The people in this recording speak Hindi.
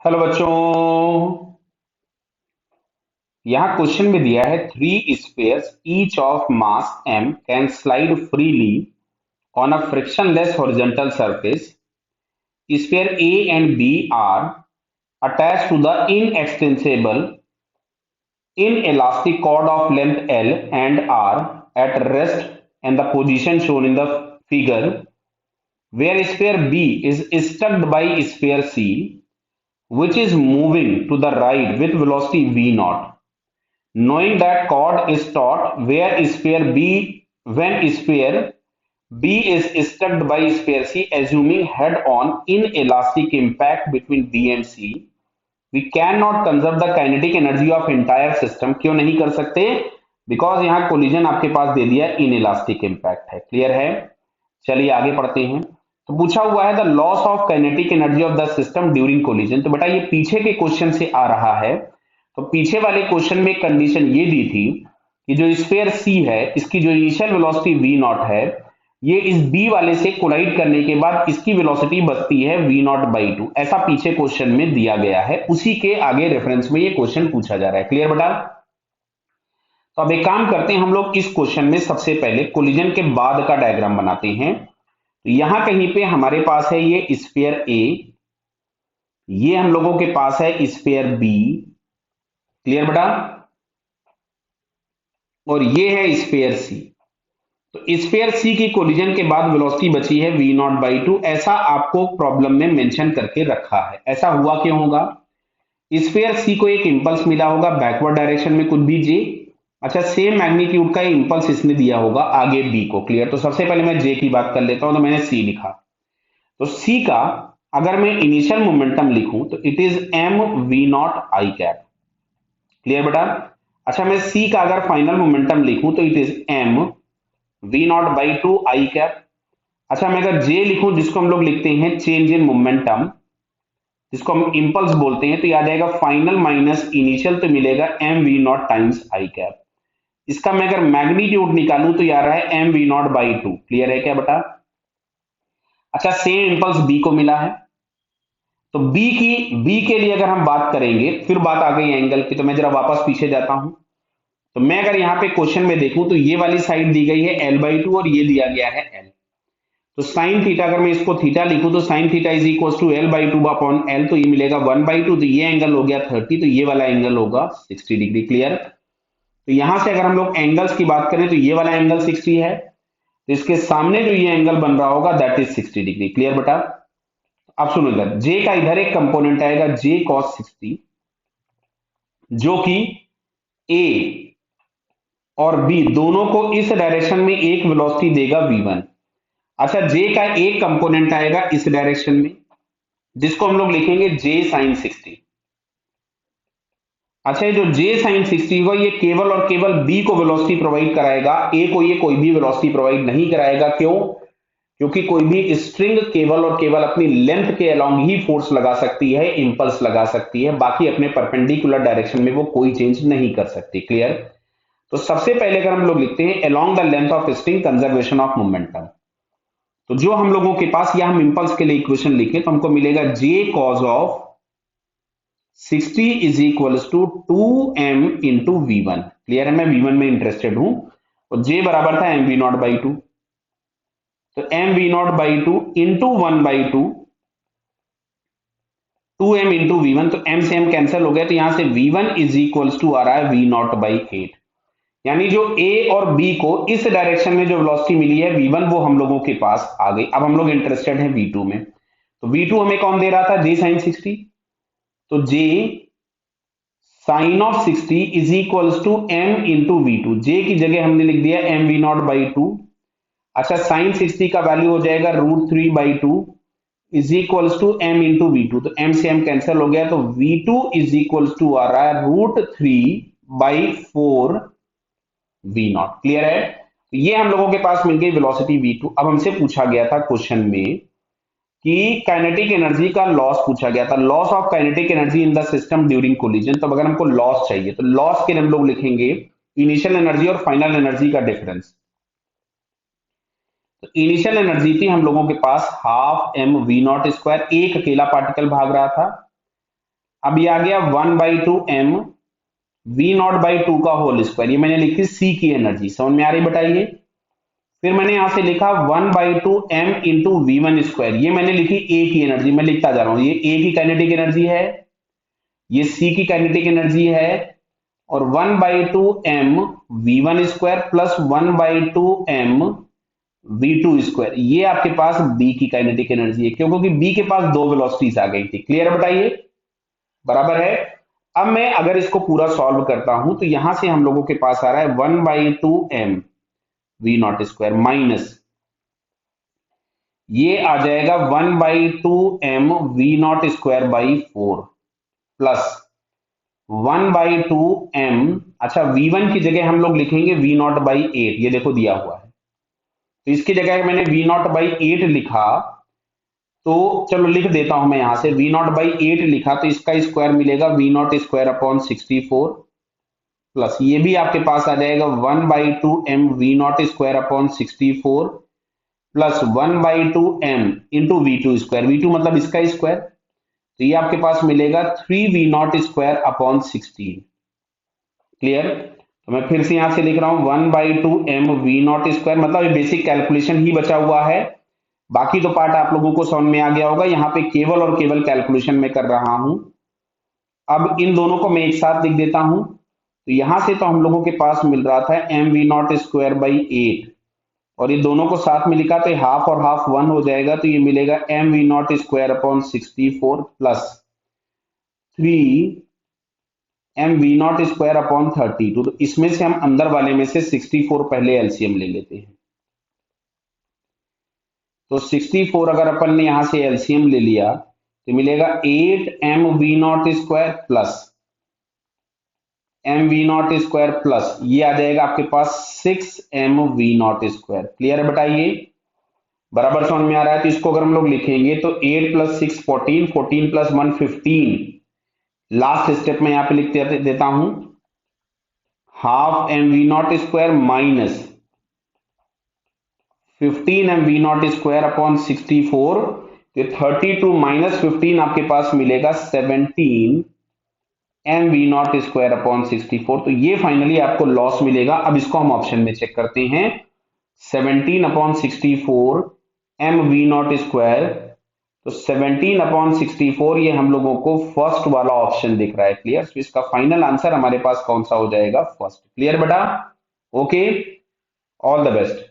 हेलो बच्चों। यहाँ क्वेश्चन में दिया है three spheres each of mass m can slide freely on a frictionless horizontal surface. Sphere A and B are attached to the inextensible inelastic cord of length L and are at rest in the position shown in the figure, where sphere B is stuck by sphere C, which is moving to the right with velocity v naught. Knowing that chord is taught where sphere B when sphere B is struck by sphere C, assuming head-on inelastic impact between B and C, we cannot conserve the kinetic energy of entire system. क्यों नहीं कर सकते? बिकॉज यहाँ कोलिजन आपके पास दे दिया इनइलास्टिक इम्पैक्ट है। क्लियर है? चलिए आगे पढ़ते हैं। तो पूछा हुआ है the loss of kinetic energy of the system during collision. तो बेटा ये पीछे के क्वेश्चन से आ रहा है। तो पीछे वाले क्वेश्चन में कंडीशन ये दी थी कि जो स्फीयर सी है इसकी जो इनिशियल वेलोसिटी वी नॉट है, ये इस बी वाले से कोलाइड करने के बाद इसकी वेलोसिटी बचती है वी नॉट बाई टू। ऐसा पीछे क्वेश्चन में दिया गया है, उसी के आगे रेफरेंस में ये क्वेश्चन पूछा जा रहा है। क्लियर बेटा? तो अब एक काम करते हैं, हम लोग इस क्वेश्चन में सबसे पहले कोलिजन के बाद का डायग्राम बनाते हैं। तो यहां कहीं पे हमारे पास है ये स्फीयर ए, ये हम लोगों के पास है स्फीयर बी। क्लियर बेटा? और ये है स्फीयर सी। तो स्फीयर सी की कोलिजन के बाद वेलोसिटी बची है v नॉट बाई टू। ऐसा आपको प्रॉब्लम में मेंशन करके रखा है। ऐसा हुआ क्यों होगा? स्फीयर सी को एक इंपल्स मिला होगा बैकवर्ड डायरेक्शन में कुछ भी जे। अच्छा, सेम मैग्नीट्यूड का इंपल्स इसने दिया होगा आगे बी को। क्लियर? तो सबसे पहले मैं जे की बात कर लेता हूं। तो मैंने सी लिखा। तो सी का अगर मैं इनिशियल मोमेंटम लिखूं तो it is M we naught I cap. Clear बेटा? अच्छा, मैं सी का अगर फाइनल मोमेंटम लिखूं तो it is M we not by two I cap. अच्छा, मैं अगर जे लिखूं जिसको हम लोग लिखते हैं चेंज इन मोमेंटम, जिसको हम इंपल्स बोलते हैं, तो याद आएगा फाइनल माइनस इनिशियल, तो मिलेगा M we naught times I cap. इसका मैं अगर मैग्नीट्यूड निकालूं तो यार है M we not by two. Clear है क्या बेटा? अच्छा, सेम इंपल्स बी को मिला है। तो बी के लिए अगर हम बात करेंगे, फिर बात आ गई एंगल की, तो मैं जरा वापस पीछे जाता हूं। तो मैं अगर यहाँ पे क्वेश्चन में देखूं तो ये वाली साइड दी गई है एल बाई टू और ये दिया गया है एल। तो साइन थीटा, अगर मैं इसको थीटा लिखूं तो sine theta is equal to L by two upon L, तो ये मिलेगा वन बाई टू। तो ये एंगल हो गया 30, तो ये वाला एंगल होगा 60 डिग्री। क्लियर? तो यहां से अगर हम लोग एंगल्स की बात करें तो ये वाला एंगल 60 है, तो इसके सामने जो ये एंगल बन रहा होगा दैट इज 60 डिग्री। क्लियर बेटा? अब सुनो, इधर जे का इधर एक कंपोनेंट आएगा जे कॉस 60, जो कि ए और बी दोनों को इस डायरेक्शन में एक वेलोसिटी देगा v1। अच्छा, जे का एक कंपोनेंट आएगा इस डायरेक्शन में, जिसको हम लोग लिखेंगे जे साइन 60। अच्छा, ये जो जे साइन 60 होगा ये केवल और केवल बी को वेलोसिटी प्रोवाइड कराएगा, ए को ये कोई भी वेलोसिटी प्रोवाइड नहीं कराएगा। क्यों? क्योंकि कोई भी स्ट्रिंग केवल और केवल अपनी लेंथ के अलोंग ही फोर्स लगा सकती है, इंपल्स लगा सकती है, बाकी अपने परपेंडिकुलर डायरेक्शन में वो कोई चेंज नहीं कर सकती। क्लियर? तो सबसे पहले अगर हम लोग लिखते हैं along the length of string conservation of momentum, तो जो हम लोगों के पास, या हम इंपल्स के लिए इक्वेशन लिखें तो हमको मिलेगा J cos of 60 is equal to 2m into v one. Clear है? मैं वी वन में इंटरेस्टेड हूं। और जे बराबर था m we not by two. तो m we not by two into one by two, 2m into v one, तो m से m कैंसिल हो गया, तो यहां से v one is equal to आ रहा है वी नॉट बाई एट। यानी जो ए और बी को इस डायरेक्शन में जो वेलोसिटी मिली है v1, वो हम लोगों के पास आ गई। अब हम लोग इंटरेस्टेड हैं v2 में। तो v2 हमें कौन दे रहा था? j sin 60। तो j sine of 60 is equal to m into v two. J की जगह हमने लिख दिया m we not by two. अच्छा, साइन 60 का वैल्यू हो जाएगा root three by two is equal to m into v two. तो m से m कैंसिल हो गया, तो v2 इज इक्वल टू आ रहा है root three by four V naught. Clear है? तो ये हम लोगों के पास मिल गई वेलोसिटी v2। अब हमसे पूछा गया था क्वेश्चन में कि काइनेटिक एनर्जी का लॉस पूछा गया था, loss of kinetic energy in the system during collision. तो अगर हमको लॉस चाहिए तो लॉस के लिए हम लोग लिखेंगे इनिशियल एनर्जी और फाइनल एनर्जी का डिफरेंस। तो इनिशियल एनर्जी थी हम लोगों के पास half m we not square, एक अकेला पार्टिकल भाग रहा था। अब ये आ गया 1/2 m v0/2 का होल स्क्वायर, ये मैंने लिखी सी की एनर्जी, समझ में आ रही बताइए। फिर मैंने यहां से लिखा 1/2 m इंटू v1 स्क्वायर, ये मैंने लिखी ए की एनर्जी, मैं लिखता जा रहा हूं, ये ए की काइनेटिक एनर्जी है, ये सी की काइनेटिक एनर्जी है, और 1/2 m v1 square plus 1/2 m v2 square, ये आपके पास बी की काइनेटिक एनर्जी है, क्यों? क्योंकि बी के पास दो वेलोसिटीज आ गई थी। क्लियर बताइए, बराबर है। अब मैं अगर इसको पूरा सॉल्व करता हूं तो यहां से हम लोगों के पास आ रहा है 1/2 m v0 स्क्वायर माइनस, ये आ जाएगा 1/2 m v0 स्क्वायर/4 प्लस 1/2 m, अच्छा v1 की जगह हम लोग लिखेंगे v0/8, ये देखो दिया हुआ है, तो इसकी जगह मैंने v0/8 लिखा, तो चलो लिख देता हूं मैं यहां से v0/8 लिखा, तो इसका स्क्वायर मिलेगा v0 स्क्वायर/64 प्लस ये भी आपके पास आ जाएगा 1/2 m v0 स्क्वायर/64 plus 1/2 m into v2 square, v2 मतलब इसका स्क्वायर, तो ये आपके पास मिलेगा 3v0 स्क्वायर/16। क्लियर? तो मैं फिर से यहां से लिख रहा हूं 1/2 m v0 स्क्वायर, मतलब ये बेसिक कैलकुलेशन ही बचा हुआ है, बाकी तो पार्ट आप लोगों को समझ में आ गया होगा, यहाँ पे केवल और केवल कैलकुलेशन में कर रहा हूं। अब इन दोनों को मैं एक साथ लिख देता हूं, तो यहां से तो हम लोगों के पास मिल रहा था m v0 स्क्वायर/8, और ये दोनों को साथ में लिखा तो हाफ और हाफ 1 हो जाएगा, तो ये मिलेगा m v0 स्क्वायर/64 प्लस 3 m v0 स्क्वायर/32। तो इसमें से हम अंदर वाले में से 64 पहले एलसीएम ले लेते हैं, तो 64 अगर अपन ने यहां से एलसीएम ले लिया तो मिलेगा 8m v0 square plus m v0 square plus ये आ जाएगा आपके पास 6m v0 स्क्वायर। क्लियर है बताइए, बराबर समझ में आ रहा है? तो इसको अगर हम लोग लिखेंगे तो 8 प्लस 6 14, 14 प्लस 1 15, लास्ट स्टेप में यहां पे लिख देता हूं half m v0 square minus 15m v0 स्क्वायर/64, तो 32 माइनस 15 आपके पास मिलेगा 17 m v0 स्क्वायर/64, तो ये फाइनली आपको लॉस मिलेगा। अब इसको हम ऑप्शन में चेक करते हैं, 17/64 m v0 स्क्वायर, तो 17/64 ये हम लोगों को फर्स्ट वाला ऑप्शन दिख रहा है। क्लियर? तो इसका फाइनल आंसर हमारे पास कौन सा हो जाएगा? फर्स्ट। क्लियर बेटा? Okay, all the best.